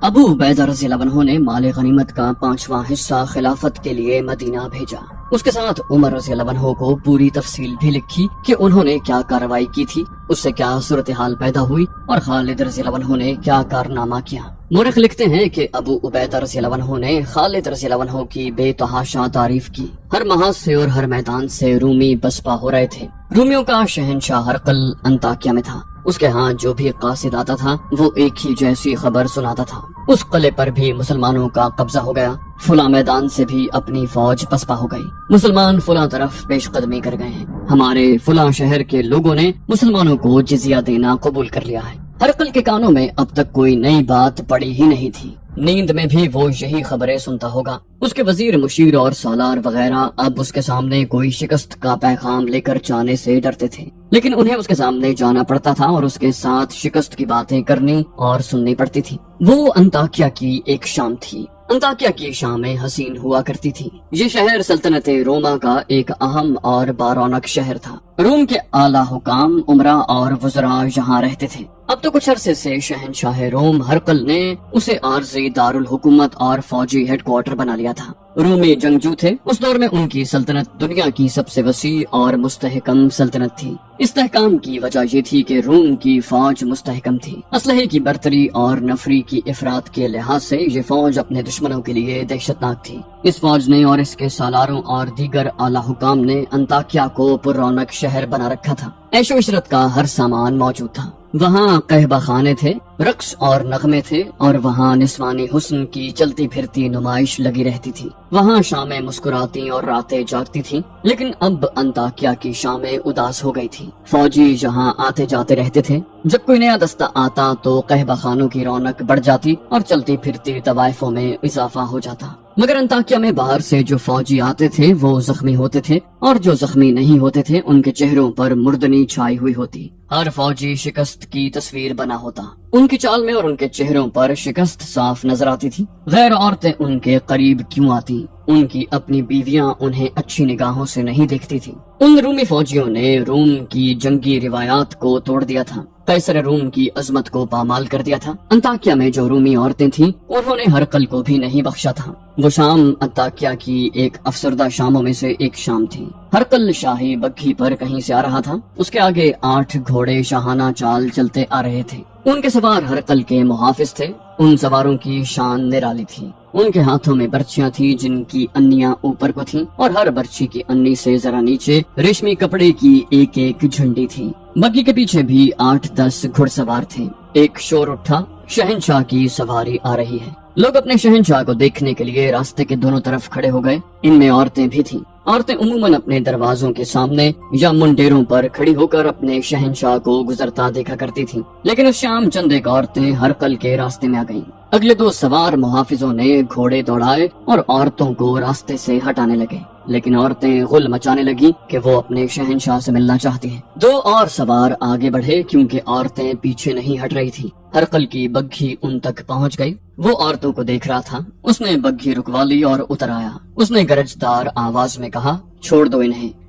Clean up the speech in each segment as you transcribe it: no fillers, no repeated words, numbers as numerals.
ابو عبیدہ رضی اللہ عنہ نے مال غنیمت کا 5واں حصہ خلافت کے لیے مدینہ بھیجا۔ اس کے ساتھ عمر رضی اللہ عنہ کو پوری تفصیل بھی لکھی کہ انہوں نے کیا کارروائی کی تھی، اس سے کیا صورتحال پیدا ہوئی اور خالد رضی اللہ عنہ نے کیا کارنامہ کیا۔ مورخ لکھتے ہیں کہ ابو عبیدہ رضی اللہ عنہ نے خالد رضی اللہ عنہ کی بے تحاشا تعریف کی۔ ہر محاذ سے اور ہر میدان سے رومی بسپا ہو رہے تھے۔ رومیوں کا شہنشاہ ہرقل انطاکیہ میں تھا۔ اس کے ہاں جو بھی قاصد آتا تھا وہ ایک ہی جیسی خبر سناتا تھا۔ اس قلعے پر بھی مسلمانوں کا قبضہ ہو گیا، فلاں میدان سے بھی اپنی فوج پسپا ہو گئی، مسلمان فلاں طرف پیش قدمی کر گئے ہیں، ہمارے فلاں شہر کے لوگوں نے مسلمانوں کو جزیہ دینا قبول کر لیا ہے۔ ہرقل کے کانوں میں اب تک کوئی نئی بات پڑی ہی نہیں تھی، نیند میں بھی وہ یہی خبریں سنتا ہوگا۔ اس کے وزیر مشیر اور سالار وغیرہ اب اس کے سامنے کوئی شکست کا پیغام لے کر جانے سے ڈرتے تھے، لیکن انہیں اس کے سامنے جانا پڑتا تھا اور اس کے ساتھ شکست کی باتیں کرنی اور سننی پڑتی تھی۔ وہ انطاکیہ کی ایک شام تھی۔ انطاکیہ کی شامیں حسین ہوا کرتی تھی۔ یہ شہر سلطنت روما کا ایک اہم اور بارونق شہر تھا۔ روم کے اعلیٰ حکام، امراء اور وزراء یہاں رہتے تھے۔ اب تو کچھ عرصے سے شہنشاہ روم ہرقل نے اسے عارضی دارالحکومت اور فوجی ہیڈ کوارٹر بنا لیا تھا۔ رومی جنگجو تھے۔ اس دور میں ان کی سلطنت دنیا کی سب سے وسیع اور مستحکم سلطنت تھی۔ استحکام کی وجہ یہ تھی کہ روم کی فوج مستحکم تھی۔ اسلحے کی برتری اور نفری کی افراط کے لحاظ سے یہ فوج اپنے دشمنوں کے لیے دہشتناک تھی۔ اس فوج نے اور اس کے سالاروں اور دیگر اعلیٰ حکام نے انطاکیہ کو پر رونق شہر بنا رکھا تھا۔ عیش و عشرت کا ہر سامان موجود تھا۔ وہاں قہبہ خانے تھے، رقص اور نغمے تھے، اور وہاں نسوانی حسن کی چلتی پھرتی نمائش لگی رہتی تھی۔ وہاں شامیں مسکراتی اور راتیں جاگتی تھیں، لیکن اب انطاکیہ کی شامیں اداس ہو گئی تھی۔ فوجی جہاں آتے جاتے رہتے تھے، جب کوئی نیا دستہ آتا تو قہبہ خانوں کی رونق بڑھ جاتی اور چلتی پھرتی طوائفوں میں اضافہ ہو جاتا۔ مگر انطاکیہ میں باہر سے جو فوجی آتے تھے وہ زخمی ہوتے تھے، اور جو زخمی نہیں ہوتے تھے ان کے چہروں پر مردنی چھائی ہوئی ہوتی۔ ہر فوجی شکست کی تصویر بنا ہوتا۔ ان کی چال میں اور ان کے چہروں پر شکست صاف نظر آتی تھی۔ غیر عورتیں ان کے قریب کیوں آتی؟ ان کی اپنی بیویاں انہیں اچھی نگاہوں سے نہیں دیکھتی تھی۔ ان رومی فوجیوں نے روم کی جنگی روایات کو توڑ دیا تھا، قیصر روم کی عظمت کو پامال کر دیا تھا۔ انطاکیہ میں جو رومی عورتیں تھیں انہوں نے ہرقل کو بھی نہیں بخشا تھا۔ وہ شام انطاکیہ کی ایک افسردہ شاموں میں سے ایک شام تھی۔ ہرقل شاہی بگھی پر کہیں سے آ رہا تھا۔ اس کے آگے 8 گھوڑے شاہانہ چال چلتے آ رہے تھے۔ ان کے سوار ہرقل کے محافظ تھے۔ ان سواروں کی شان نرالی تھی۔ ان کے ہاتھوں میں برچیاں تھیں جن کی انیاں اوپر کو تھیں، اور ہر برچی کی انی سے ذرا نیچے ریشمی کپڑے کی ایک ایک جھنڈی تھی۔ بگھی کے پیچھے بھی 8-10 گھڑ سوار تھے۔ ایک شور اٹھا، شہنشاہ کی سواری آ رہی ہے۔ لوگ اپنے شہنشاہ کو دیکھنے کے لیے راستے کے دونوں طرف کھڑے ہو گئے۔ ان میں عورتیں بھی تھیں۔ عورتیں عموماً اپنے دروازوں کے سامنے یا منڈیروں پر کھڑی ہو کر اپنے شہنشاہ کو گزرتا دیکھا کرتی تھیں، لیکن اس شام چند ایک عورتیں ہرقل کے راستے میں آ گئیں۔ اگلے 2 سوار محافظوں نے گھوڑے دوڑائے اور عورتوں کو راستے سے ہٹانے لگے، لیکن عورتیں غل مچانے لگی کہ وہ اپنے شہنشاہ سے ملنا چاہتی ہیں۔ 2 اور سوار آگے بڑھے کیونکہ عورتیں پیچھے نہیں ہٹ رہی تھی۔ ہرقل کی بگھی ان تک پہنچ گئی۔ وہ عورتوں کو دیکھ رہا تھا۔ اس نے بگھی رکوا لی اور اتر آیا۔ اس نے گرجدار آواز میں کہا، چھوڑ دو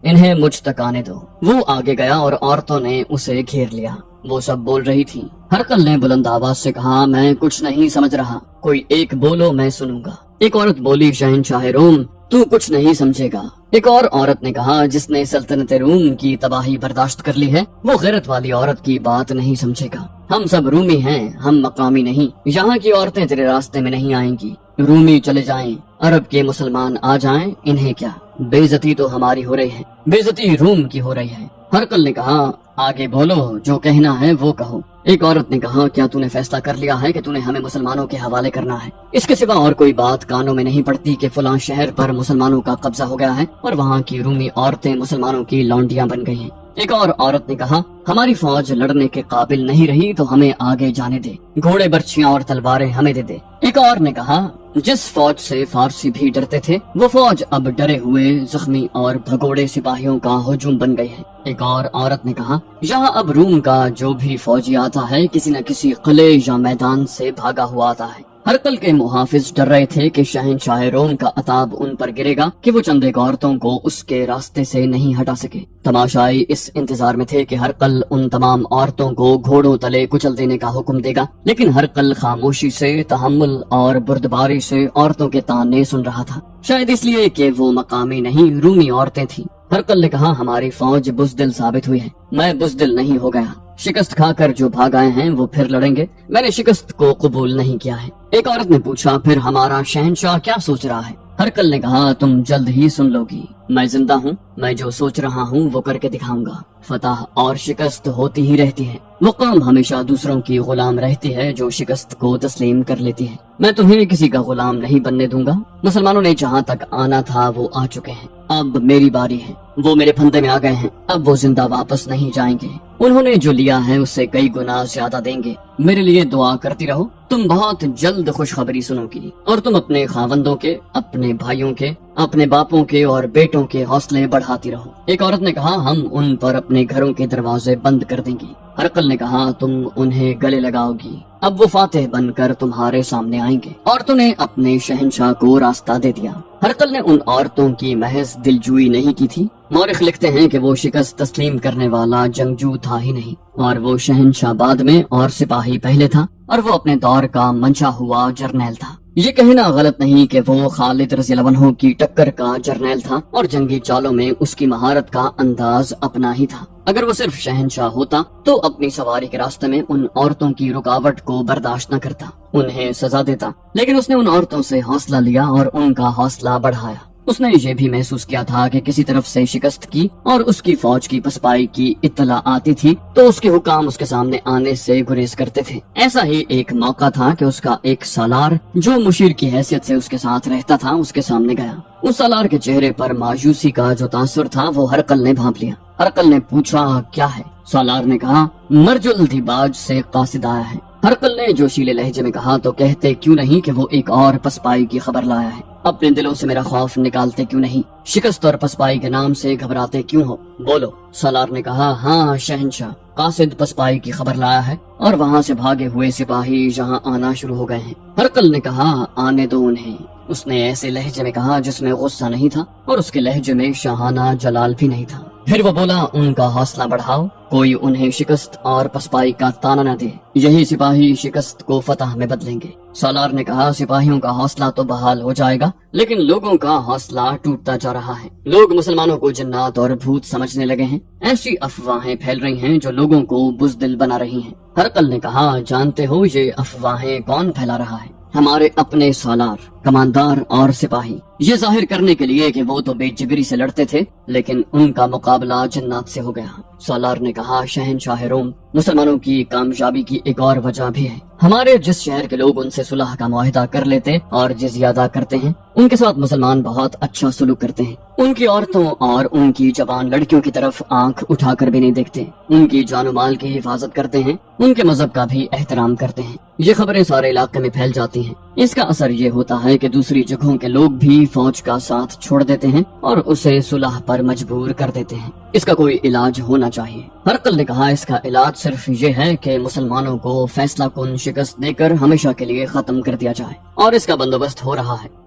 انہیں مجھ تک آنے دو۔ وہ آگے گیا اور عورتوں نے اسے گھیر لیا۔ وہ سب بول رہی تھی۔ ہرقل نے بلند آواز سے کہا، میں کچھ نہیں سمجھ رہا، کوئی ایک بولو میں سنوں گا۔ ایک عورت بولی، شہنشاہ روم تو کچھ نہیں سمجھے گا۔ ایک اور عورت نے کہا، جس نے سلطنت روم کی تباہی برداشت کر لی ہے وہ غیرت والی عورت کی بات نہیں سمجھے گا۔ ہم سب رومی ہیں، ہم مقامی نہیں۔ یہاں کی عورتیں تیرے راستے میں نہیں آئیں گی۔ رومی چلے جائیں، عرب کے مسلمان آ جائیں، انہیں کیا؟ بے عزتی تو ہماری ہو رہی ہے، بے عزتی روم کی ہو رہی ہے۔ ہرقل نے کہا، آگے بولو، جو کہنا ہے وہ کہو۔ ایک عورت نے کہا، کیا تو نے فیصلہ کر لیا ہے کہ تو نے ہمیں مسلمانوں کے حوالے کرنا ہے؟ اس کے سوا اور کوئی بات کانوں میں نہیں پڑتی کہ فلاں شہر پر مسلمانوں کا قبضہ ہو گیا ہے اور وہاں کی رومی عورتیں مسلمانوں کی لونڈیاں بن گئی ہیں۔ ایک اور عورت نے کہا، ہماری فوج لڑنے کے قابل نہیں رہی تو ہمیں آگے جانے دے، گھوڑے برچیاں اور تلواریں ہمیں دے دے۔ ایک اور نے کہا، جس فوج سے فارسی بھی ڈرتے تھے وہ فوج اب ڈرے ہوئے زخمی اور بھگوڑے سپاہیوں کا ہجوم بن گئی ہے۔ ایک اور عورت نے کہا، یہاں اب روم کا جو بھی فوجی آتا ہے کسی نہ کسی قلعے یا میدان سے بھاگا ہوا آتا ہے۔ ہرقل کے محافظ ڈر رہے تھے کہ شہنشاہ روم کا عتاب ان پر گرے گا کہ وہ چند ایک عورتوں کو اس کے راستے سے نہیں ہٹا سکے۔ تماشائی اس انتظار میں تھے کہ ہرقل ان تمام عورتوں کو گھوڑوں تلے کچل دینے کا حکم دے گا، لیکن ہرقل خاموشی سے، تحمل اور بردباری سے عورتوں کے تانے سن رہا تھا، شاید اس لیے کہ وہ مقامی نہیں، رومی عورتیں تھیں۔ ہرقل نے کہا، ہماری فوج بزدل ثابت ہوئی ہے، میں بزدل نہیں ہو گیا، شکست کھا کر جو بھاگ آئے ہیں وہ پھر لڑیں گے، میں نے شکست کو قبول نہیں کیا ہے۔ ایک عورت نے پوچھا، پھر ہمارا شہنشاہ کیا سوچ رہا ہے؟ ہرقل نے کہا، تم جلد ہی سن لو گی، میں زندہ ہوں، میں جو سوچ رہا ہوں وہ کر کے دکھاؤں گا۔ فتح اور شکست ہوتی ہی رہتی ہے، وہ قوم ہمیشہ دوسروں کی غلام رہتی ہے جو شکست کو تسلیم کر لیتی ہے، میں تمہیں کسی کا غلام نہیں بننے دوں گا۔ مسلمانوں نے جہاں تک آنا تھا وہ آ چکے ہیں، اب میری باری ہے، وہ میرے پھندے میں آ گئے ہیں، اب وہ زندہ واپس نہیں جائیں گے، انہوں نے جو لیا ہے اس سے کئی گنا زیادہ دیں گے۔ میرے لیے دعا کرتی رہو، تم بہت جلد خوشخبری سنو گی، اور تم اپنے خاوندوں کے، اپنے بھائیوں کے، اپنے باپوں کے اور بیٹوں کے حوصلے بڑھاتی رہو۔ ایک عورت نے کہا، ہم ان پر اپنے گھروں کے دروازے بند کر دیں گے۔ ہرقل نے کہا، تم انہیں گلے لگاؤ گی، اب وہ فاتح بن کر تمہارے سامنے آئیں گے۔ عورتوں نے اپنے شہنشاہ کو راستہ دے دیا۔ ہرقل نے ان عورتوں کی محض دلجوئی نہیں کی تھی، مورخ لکھتے ہیں کہ وہ شکست تسلیم کرنے والا جنگجو تھا ہی نہیں، اور وہ شہنشاہ بعد میں اور سپاہی پہلے تھا، اور وہ اپنے دور کا منچا ہوا جرنیل تھا۔ یہ کہنا غلط نہیں کہ وہ خالد رضی اللہ عنہ کی ٹکر کا جرنیل تھا، اور جنگی چالوں میں اس کی مہارت کا انداز اپنا ہی تھا۔ اگر وہ صرف شہنشاہ ہوتا تو اپنی سواری کے راستے میں ان عورتوں کی رکاوٹ کو برداشت نہ کرتا، انہیں سزا دیتا، لیکن اس نے ان عورتوں سے حوصلہ لیا اور ان کا حوصلہ بڑھایا۔ اس نے یہ بھی محسوس کیا تھا کہ کسی طرف سے شکست کی اور اس کی فوج کی پسپائی کی اطلاع آتی تھی تو اس کے حکام اس کے سامنے آنے سے گریز کرتے تھے۔ ایسا ہی ایک موقع تھا کہ اس کا ایک سالار جو مشیر کی حیثیت سے اس کے ساتھ رہتا تھا اس کے سامنے گیا۔ اس سالار کے چہرے پر مایوسی کا جو تاثر تھا وہ ہرقل نے بھانپ لیا۔ ہرقل نے پوچھا، کیا ہے؟ سالار نے کہا، مرجل دیباج سے قاصد آیا ہے۔ ہرقل نے جوشیلے لہجے میں کہا، تو کہتے کیوں نہیں کہ وہ ایک اور پسپائی کی خبر لایا ہے؟ اپنے دلوں سے میرا خوف نکالتے کیوں نہیں؟ شکست اور پسپائی کے نام سے گھبراتے کیوں ہو؟ بولو۔ سالار نے کہا، ہاں شہنشاہ، قاصد پسپائی کی خبر لایا ہے اور وہاں سے بھاگے ہوئے سپاہی یہاں آنا شروع ہو گئے ہیں۔ ہرقل نے کہا، آنے دو انہیں۔ اس نے ایسے لہجے میں کہا جس میں غصہ نہیں تھا اور اس کے لہجے میں شاہانہ جلال بھی نہیں تھا۔ پھر وہ بولا، ان کا حوصلہ بڑھاؤ، کوئی انہیں شکست اور پسپائی کا تانا نہ دے، یہی سپاہی شکست کو فتح میں بدلیں گے۔ سالار نے کہا، سپاہیوں کا حوصلہ تو بحال ہو جائے گا لیکن لوگوں کا حوصلہ ٹوٹتا جا رہا ہے، لوگ مسلمانوں کو جنات اور بھوت سمجھنے لگے ہیں، ایسی افواہیں پھیل رہی ہیں جو لوگوں کو بزدل بنا رہی ہیں۔ ہرقل نے کہا، جانتے ہو یہ افواہیں کون پھیلا رہا ہے؟ ہمارے اپنے سالار، کماندار اور سپاہی، یہ ظاہر کرنے کے لیے کہ وہ تو بے جگری سے لڑتے تھے لیکن ان کا مقابلہ جنات سے ہو گیا۔ سالار نے کہا، شہنشاہ روم، مسلمانوں کی کامیابی کی ایک اور وجہ بھی ہے، ہمارے جس شہر کے لوگ ان سے صلح کا معاہدہ کر لیتے اور جزیہ ادا کرتے ہیں ان کے ساتھ مسلمان بہت اچھا سلوک کرتے ہیں، ان کی عورتوں اور ان کی جوان لڑکیوں کی طرف آنکھ اٹھا کر بھی نہیں دیکھتے، ان کی جان و مال کی حفاظت کرتے ہیں، ان کے مذہب کا بھی احترام کرتے ہیں۔ یہ خبریں سارے علاقے میں پھیل جاتی ہیں، اس کا اثر یہ ہوتا ہے کہ دوسری جگہوں کے لوگ بھی فوج کا ساتھ چھوڑ دیتے ہیں اور اسے صلح پر مجبور کر دیتے ہیں۔ اس کا کوئی علاج ہونا چاہیے۔ ہرقل نے کہا، اس کا علاج صرف یہ ہے کہ مسلمانوں کو فیصلہ کن شکست دے کر ہمیشہ کے لیے ختم کر دیا جائے، اور اس کا بندوبست ہو رہا ہے۔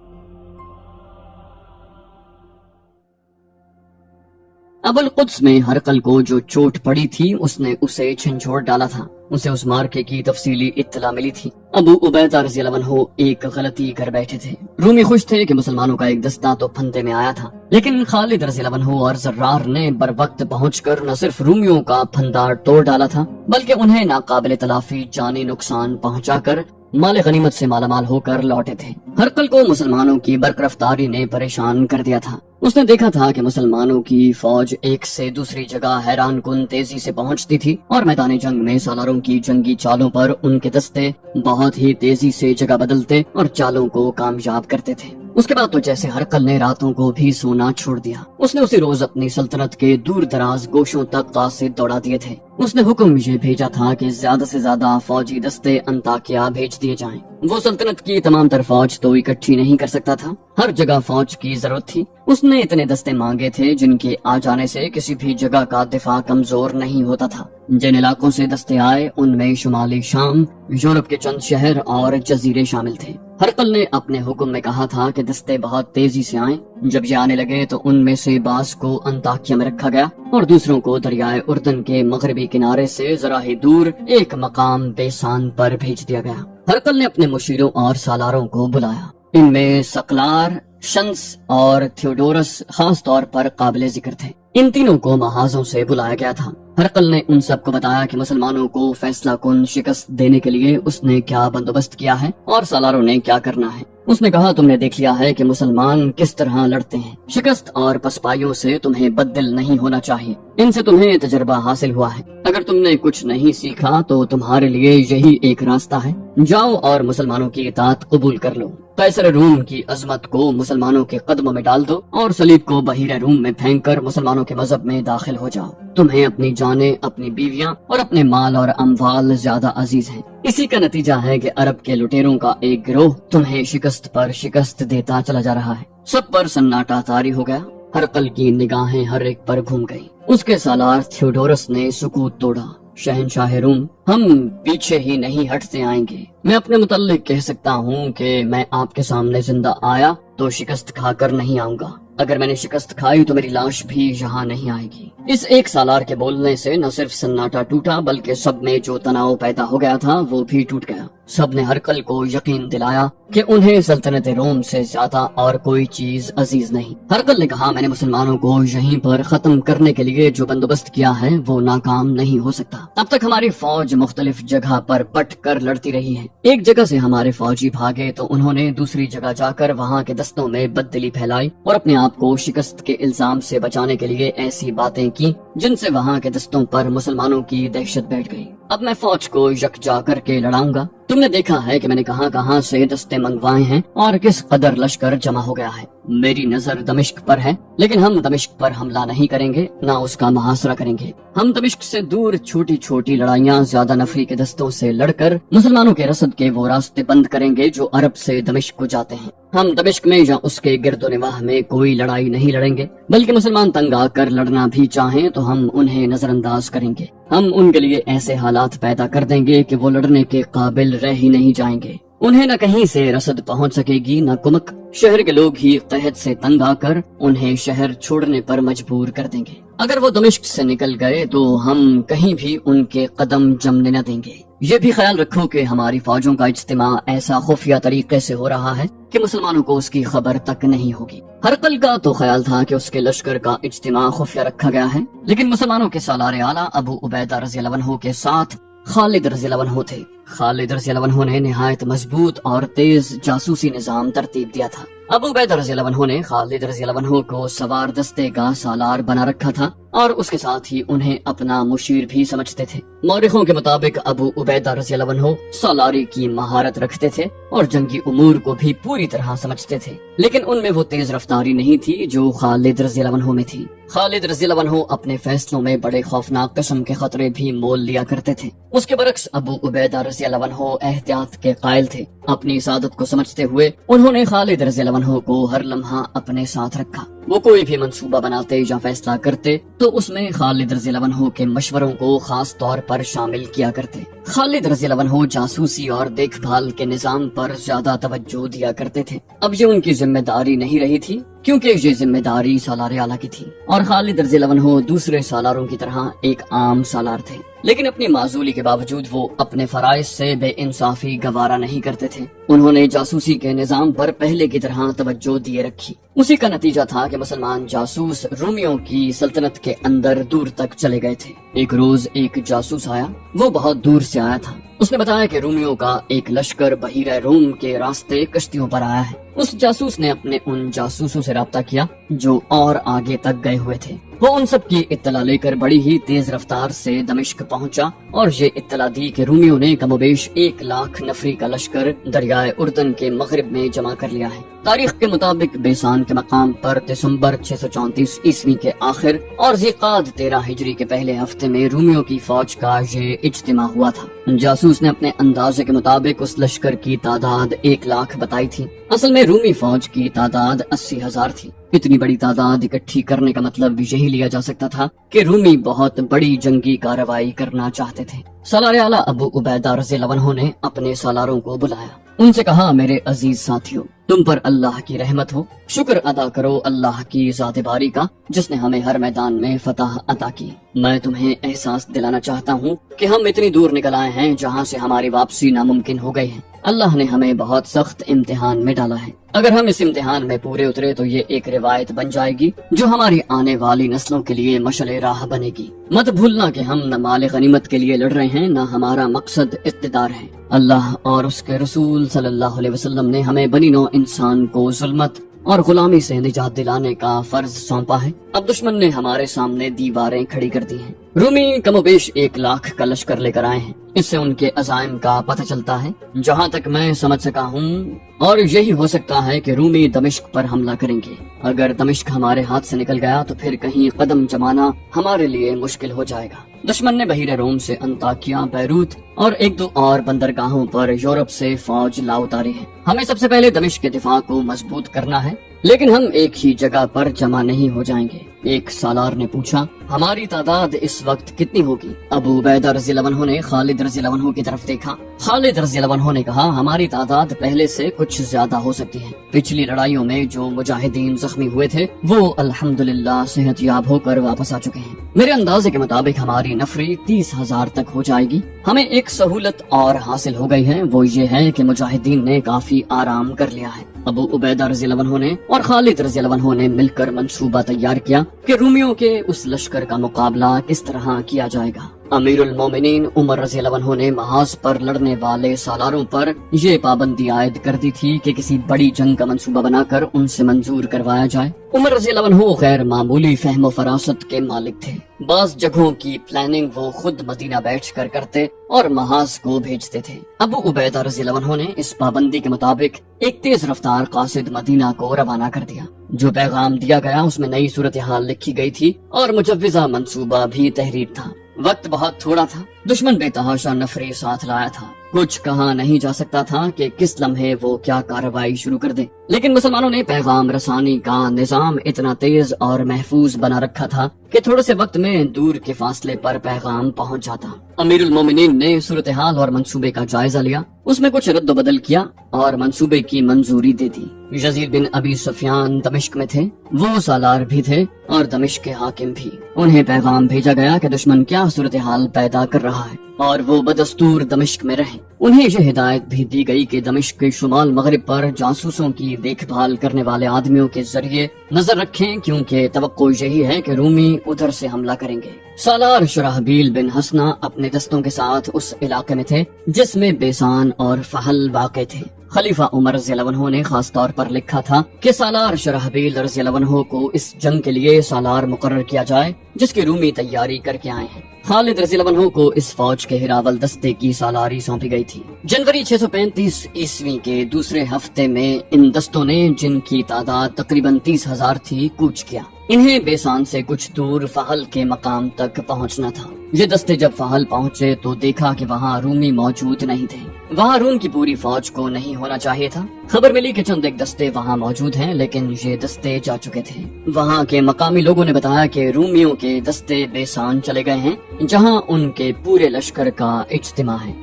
ابو القدس میں ہرقل کو جو چوٹ پڑی تھی اس نے اسے جھنجھوڑ ڈالا تھا، اسے اس مارکے کی تفصیلی اطلاع ملی تھی۔ ابو عبیدہ رضی اللہ عنہ ایک غلطی کر بیٹھے تھے۔ رومی خوش تھے کہ مسلمانوں کا ایک دستہ تو پھندے میں آیا تھا، لیکن خالد رضی اللہ عنہ اور زرار نے بر وقت پہنچ کر نہ صرف رومیوں کا پھندا توڑ ڈالا تھا بلکہ انہیں ناقابل تلافی جانی نقصان پہنچا کر مال غنیمت سے مالا مال ہو کر لوٹے تھے۔ ہرقل کو مسلمانوں کی برقرفتاری نے پریشان کر دیا تھا۔ اس نے دیکھا تھا کہ مسلمانوں کی فوج ایک سے دوسری جگہ حیران کن تیزی سے پہنچتی تھی اور میدان جنگ میں سالاروں کی جنگی چالوں پر ان کے دستے بہت ہی تیزی سے جگہ بدلتے اور چالوں کو کامیاب کرتے تھے۔ اس کے بعد تو جیسے ہرقل نے راتوں کو بھی سونا چھوڑ دیا۔ اس نے اسی روز اپنی سلطنت کے دور دراز گوشوں تک قاصد دوڑا دیے تھے۔ اس نے حکم یہ بھیجا تھا کہ زیادہ سے زیادہ فوجی دستے انطاکیہ بھیج دیے جائیں۔ وہ سلطنت کی تمام تر فوج تو اکٹھی نہیں کر سکتا تھا، ہر جگہ فوج کی ضرورت تھی۔ اس نے اتنے دستے مانگے تھے جن کے آ جانے سے کسی بھی جگہ کا دفاع کمزور نہیں ہوتا تھا۔ جن علاقوں سے دستے آئے ان میں شمالی شام، یورپ کے چند شہر اور جزیرے شامل تھے۔ ہرقل نے اپنے حکم میں کہا تھا کہ دستے بہت تیزی سے آئیں۔ جب یہ آنے لگے تو ان میں سے بعض کو انطاکیہ میں رکھا گیا اور دوسروں کو دریائے اردن کے مغربی کنارے سے ذرا ہی دور ایک مقام بیسان پر بھیج دیا گیا۔ ہرقل نے اپنے مشیروں اور سالاروں کو بلایا۔ ان میں سقلار، شنس اور تھیوڈورس خاص طور پر قابل ذکر تھے۔ ان تینوں کو محاذوں سے بلایا گیا تھا۔ ہرقل نے ان سب کو بتایا کہ مسلمانوں کو فیصلہ کن شکست دینے کے لیے اس نے کیا بندوبست کیا ہے اور سالاروں نے کیا کرنا ہے۔ اس نے کہا تم نے دیکھ لیا ہے کہ مسلمان کس طرح لڑتے ہیں۔ شکست اور پسپائیوں سے تمہیں بددل نہیں ہونا چاہیے، ان سے تمہیں تجربہ حاصل ہوا ہے۔ اگر تم نے کچھ نہیں سیکھا تو تمہارے لیے یہی ایک راستہ ہے، جاؤ اور مسلمانوں کی اطاعت قبول کر لو۔ قیصر روم کی عظمت کو مسلمانوں کے قدموں میں ڈال دو اور صلیب کو بحیرہ روم میں پھینک کر مسلمانوں کے مذہب میں داخل ہو جاؤ۔ تمہیں اپنی جانیں، اپنی بیویاں اور اپنے مال اور اموال زیادہ عزیز ہیں۔ اسی کا نتیجہ ہے کہ عرب کے لٹیروں کا ایک گروہ تمہیں شکست پر شکست دیتا چلا جا رہا ہے۔ سب پر سناٹا طاری ہو گیا۔ ہرقل کی نگاہیں ہر ایک پر گھوم گئی۔ اس کے سالار تھیوڈورس نے سکوت توڑا۔ شہنشاہ روم، ہم پیچھے ہی نہیں ہٹتے آئیں گے۔ میں اپنے متعلق کہہ سکتا ہوں کہ میں آپ کے سامنے زندہ آیا تو شکست کھا کر نہیں آؤں گا۔ اگر میں نے شکست کھائی تو میری لاش بھی یہاں نہیں آئے گی۔ اس ایک سالار کے بولنے سے نہ صرف سناٹا ٹوٹا بلکہ سب میں جو تناؤ پیدا ہو گیا تھا وہ بھی ٹوٹ گیا۔ سب نے ہرقل کو یقین دلایا کہ انہیں سلطنت روم سے زیادہ اور کوئی چیز عزیز نہیں۔ ہرقل نے کہا میں نے مسلمانوں کو یہیں پر ختم کرنے کے لیے جو بندوبست کیا ہے وہ ناکام نہیں ہو سکتا۔ اب تک ہماری فوج مختلف جگہ پر بٹ کر لڑتی رہی ہے۔ ایک جگہ سے ہمارے فوجی بھاگے تو انہوں نے دوسری جگہ جا کر وہاں کے دستوں میں بددلی پھیلائی اور اپنے آپ کو شکست کے الزام سے بچانے کے لیے ایسی باتیں کی جن سے وہاں کے دستوں پر مسلمانوں کی دہشت بیٹھ گئی۔ اب میں فوج کو یکجا کر کے لڑاؤں گا۔ تم نے دیکھا ہے کہ میں نے کہاں سے دستے منگوائے ہیں اور کس قدر لشکر جمع ہو گیا ہے۔ میری نظر دمشق پر ہے، لیکن ہم دمشق پر حملہ نہیں کریں گے، نہ اس کا محاصرہ کریں گے۔ ہم دمشق سے دور چھوٹی چھوٹی لڑائیاں زیادہ نفری کے دستوں سے لڑ کر مسلمانوں کے رسد کے وہ راستے بند کریں گے جو عرب سے دمشق کو جاتے ہیں۔ ہم دمشق میں یا اس کے گرد و نواح میں کوئی لڑائی نہیں لڑیں گے، بلکہ مسلمان تنگ آ کر لڑنا بھی چاہیں تو ہم انہیں نظر انداز کریں گے۔ ہم ان کے لیے ایسے حالات پیدا کر دیں گے کہ وہ لڑنے کے قابل رہ ہی نہیں جائیں گے۔ انہیں نہ کہیں سے رسد پہنچ سکے گی نہ کمک۔ شہر کے لوگ ہی قحط سے تنگ آ کر انہیں شہر چھوڑنے پر مجبور کر دیں گے۔ اگر وہ دمشق سے نکل گئے تو ہم کہیں بھی ان کے قدم جمنے نہ دیں گے۔ یہ بھی خیال رکھو کہ ہماری فوجوں کا اجتماع ایسا خفیہ طریقے سے ہو رہا ہے کہ مسلمانوں کو اس کی خبر تک نہیں ہوگی۔ ہرقل کا تو خیال تھا کہ اس کے لشکر کا اجتماع خفیہ رکھا گیا ہے، لیکن مسلمانوں کے سالار اعلیٰ ابو عبیدہ رضی اللہ عنہ کے ساتھ خالد رضی اللہ عنہ تھے۔ خالد رضی اللہ عنہ نے نہایت مضبوط اور تیز جاسوسی نظام ترتیب دیا تھا۔ ابو عبیدہ رضی اللہ عنہ نے خالد رضی اللہ عنہ کو سوار دستے کا سالار بنا رکھا تھا اور اس کے ساتھ ہی انہیں اپنا مشیر بھی سمجھتے تھے۔ مورخوں کے مطابق ابو عبیدہ رضی اللہ عنہ سالاری کی مہارت رکھتے تھے اور جنگی امور کو بھی پوری طرح سمجھتے تھے، لیکن ان میں وہ تیز رفتاری نہیں تھی جو خالد رضی اللہ عنہ میں تھی۔ خالد رضی اللہ عنہ اپنے فیصلوں میں بڑے خوفناک قسم کے خطرے بھی مول لیا کرتے تھے۔ اس کے برعکس ابو عبیدہ رضی اللہ عنہ احتیاط کے قائل تھے۔ اپنی سعادت کو سمجھتے ہوئے انہوں نے خالد رضی اللہ عنہ کو ہر لمحہ اپنے ساتھ رکھا۔ وہ کوئی بھی منصوبہ بناتے یا فیصلہ کرتے تو اس میں خالد رضی اللہ عنہ کے مشوروں کو خاص طور پر شامل کیا کرتے۔ خالد رضی اللہ عنہ جاسوسی اور دیکھ بھال کے نظام پر زیادہ توجہ دیا کرتے تھے۔ اب یہ ان کی ذمہ داری نہیں رہی تھی کیونکہ یہ ذمہ داری سالار اعلیٰ کی تھی اور خالد رضی اللہ عنہ دوسرے سالاروں کی طرح ایک عام سالار تھے، لیکن اپنی معزولی کے باوجود وہ اپنے فرائض سے بے انصافی گوارا نہیں کرتے تھے۔ انہوں نے جاسوسی کے نظام پر پہلے کی طرح توجہ دیے رکھی۔ اسی کا نتیجہ تھا کہ مسلمان جاسوس رومیوں کی سلطنت کے اندر دور تک چلے گئے تھے۔ ایک روز ایک جاسوس آیا، وہ بہت دور سے آیا تھا۔ اس نے بتایا کہ رومیوں کا ایک لشکر بحیرہ روم کے راستے کشتیوں پر آیا ہے۔ اس جاسوس نے اپنے ان جاسوسوں سے رابطہ کیا جو اور آگے تک گئے ہوئے تھے۔ وہ ان سب کی اطلاع لے کر بڑی ہی تیز رفتار سے دمشق پہنچا اور یہ اطلاع دی کہ رومیوں نے کم و بیش 1,00,000 نفری کا لشکر دریائے اردن کے مغرب میں جمع کر لیا ہے۔ تاریخ کے مطابق بیسان کے مقام پر دسمبر 634 عیسوی کے آخر اور ذیقعد 13 ہجری کے پہلے ہفتے میں رومیوں کی فوج کا یہ اجتماع ہوا تھا۔ جاسوس نے اپنے اندازے کے مطابق اس لشکر کی تعداد 1,00,000 بتائی تھی، اصل میں رومی فوج کی تعداد 80,000 تھی۔ اتنی بڑی تعداد اکٹھی کرنے کا مطلب یہی لیا جا سکتا تھا کہ رومی بہت بڑی جنگی کارروائی کرنا چاہتے تھے۔ سالار اعلیٰ ابو عبیدہ رضی اللہ عنہ نے اپنے سالاروں کو بلایا، ان سے کہا، میرے عزیز ساتھیوں، تم پر اللہ کی رحمت ہو، شکر ادا کرو اللہ کی ذات باری کا جس نے ہمیں ہر میدان میں فتح عطا کی۔ میں تمہیں احساس دلانا چاہتا ہوں کہ ہم اتنی دور نکل آئے ہیں جہاں سے ہماری واپسی ناممکن ہو گئی ہے۔ اللہ نے ہمیں بہت سخت امتحان میں ڈالا ہے، اگر ہم اس امتحان میں پورے اترے تو یہ ایک روایت بن جائے گی جو ہماری آنے والی نسلوں کے لیے مشعل راہ بنے گی۔ مت بھولنا کہ ہم نہ مال غنیمت کے لیے لڑ رہے ہیں، نہ ہمارا مقصد اقتدار ہے۔ اللہ اور اس کے رسول صلی اللہ علیہ وسلم نے ہمیں بنی نوع انسان کو ظلمت اور غلامی سے نجات دلانے کا فرض سونپا ہے۔ اب دشمن نے ہمارے سامنے دیواریں کھڑی کر دی ہیں۔ رومی کم و بیش 1,00,000 کا لشکر لے کر آئے ہیں، اس سے ان کے عزائم کا پتہ چلتا ہے۔ جہاں تک میں سمجھ سکا ہوں اور یہی ہو سکتا ہے کہ رومی دمشق پر حملہ کریں گے۔ اگر دمشق ہمارے ہاتھ سے نکل گیا تو پھر کہیں قدم جمانا ہمارے لیے مشکل ہو جائے گا۔ دشمن نے بحیرہ روم سے انطاکیہ، بیروت اور 1-2 اور بندرگاہوں پر یورپ سے فوج لا اتاری ہے۔ ہمیں سب سے پہلے دمشق کے دفاع کو مضبوط کرنا ہے، لیکن ہم ایک ہی جگہ پر جمع نہیں ہو جائیں گے۔ ایک سالار نے پوچھا، ہماری تعداد اس وقت کتنی ہوگی؟ ابو عبیدہ رضی اللہ عنہ نے خالد رضی اللہ عنہ کی طرف دیکھا۔ خالد رضی اللہ عنہ نے کہا، ہماری تعداد پہلے سے کچھ زیادہ ہو سکتی ہے۔ پچھلی لڑائیوں میں جو مجاہدین زخمی ہوئے تھے وہ الحمدللہ صحت یاب ہو کر واپس آ چکے ہیں۔ میرے اندازے کے مطابق ہماری نفری 30,000 تک ہو جائے گی۔ ہمیں ایک سہولت اور حاصل ہو گئی ہے، وہ یہ ہے کہ مجاہدین نے کافی آرام کر لیا ہے۔ ابو عبیدہ رضی اللہ عنہ نے اور خالد رضی اللہ عنہ نے مل کر منصوبہ تیار کیا کہ رومیوں کے اس لشکر کا مقابلہ کس طرح کیا جائے گا۔ امیر المومنین عمر رضی اللہ عنہ نے محاذ پر لڑنے والے سالاروں پر یہ پابندی عائد کر دی تھی کہ کسی بڑی جنگ کا منصوبہ بنا کر ان سے منظور کروایا جائے۔ عمر رضی اللہ عنہ غیر معمولی فہم و فراست کے مالک تھے۔ بعض جگہوں کی پلاننگ وہ خود مدینہ بیٹھ کر کرتے اور محاذ کو بھیجتے تھے۔ ابو عبیدہ رضی اللہ عنہ نے اس پابندی کے مطابق ایک تیز رفتار قاصد مدینہ کو روانہ کر دیا۔ جو پیغام دیا گیا اس میں نئی صورتحال لکھی گئی تھی اور مجوزہ منصوبہ بھی تحریر تھا۔ وقت بہت تھوڑا تھا، دشمن بے تحاشا نفری ساتھ لایا تھا، کچھ کہا نہیں جا سکتا تھا کہ کس لمحے وہ کیا کارروائی شروع کر دے، لیکن مسلمانوں نے پیغام رسانی کا نظام اتنا تیز اور محفوظ بنا رکھا تھا کہ تھوڑے سے وقت میں دور کے فاصلے پر پیغام پہنچ جاتا۔ امیر المومنین نے صورتحال اور منصوبے کا جائزہ لیا، اس میں کچھ رد و بدل کیا اور منصوبے کی منظوری دے دی۔ یزید بن ابی سفیان دمشق میں تھے، وہ سالار بھی تھے اور دمشق کے حاکم بھی۔ انہیں پیغام بھیجا گیا کہ دشمن کیا صورتحال پیدا کر رہا ہے اور وہ بدستور دمشق میں رہیں۔ انہیں یہ ہدایت بھی دی گئی کہ دمشق کے شمال مغرب پر جاسوسوں کی دیکھ بھال کرنے والے آدمیوں کے ذریعے نظر رکھیں، کیونکہ توقع یہی ہے کہ رومی ادھر سے حملہ کریں گے۔ سالار شرحبیل بن حسنہ اپنے دستوں کے ساتھ اس علاقے میں تھے جس میں بیسان اور فحل واقع تھے۔ خلیفہ عمر رضی اللہ عنہ نے خاص طور پر لکھا تھا کہ سالار شرحبیل رضی اللہ عنہ کو اس جنگ کے لیے سالار مقرر کیا جائے جس کی رومی تیاری کر کے آئے ہیں۔ خالد رضی اللہ عنہ کو اس فوج کے ہراول دستے کی سالاری سونپی گئی تھی۔ جنوری 635 عیسوی کے دوسرے ہفتے میں ان دستوں نے، جن کی تعداد تقریباً 30,000 تھی، کوچ کیا۔ انہیں بیسان سے کچھ دور فحل کے مقام تک پہنچنا تھا۔ یہ دستے جب فحل پہنچے تو دیکھا کہ وہاں رومی موجود نہیں تھے۔ وہاں روم کی پوری فوج کو نہیں ہونا چاہیے تھا۔ خبر ملی کہ چند ایک دستے وہاں موجود ہیں، لیکن یہ دستے جا چکے تھے۔ وہاں کے مقامی لوگوں نے بتایا کہ رومیوں کے دستے بیسان چلے گئے ہیں، جہاں ان کے پورے لشکر کا اجتماع ہے۔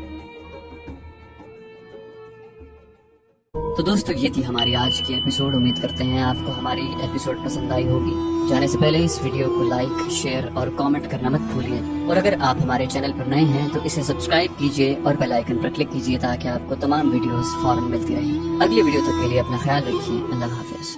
تو دوستو، یہ تھی ہماری آج کی ایپیسوڈ۔ امید کرتے ہیں آپ کو ہماری ایپیسوڈ پسند آئی ہوگی۔ جانے سے پہلے اس ویڈیو کو لائک، شیئر اور کامنٹ کرنا مت بھولیے، اور اگر آپ ہمارے چینل پر نئے ہیں تو اسے سبسکرائب کیجیے اور بیل آئیکن پر کلک کیجیے تاکہ آپ کو تمام ویڈیوز فوراً ملتی رہیں۔ اگلی ویڈیو تک کے لیے اپنا خیال رکھیے۔ اللہ حافظ۔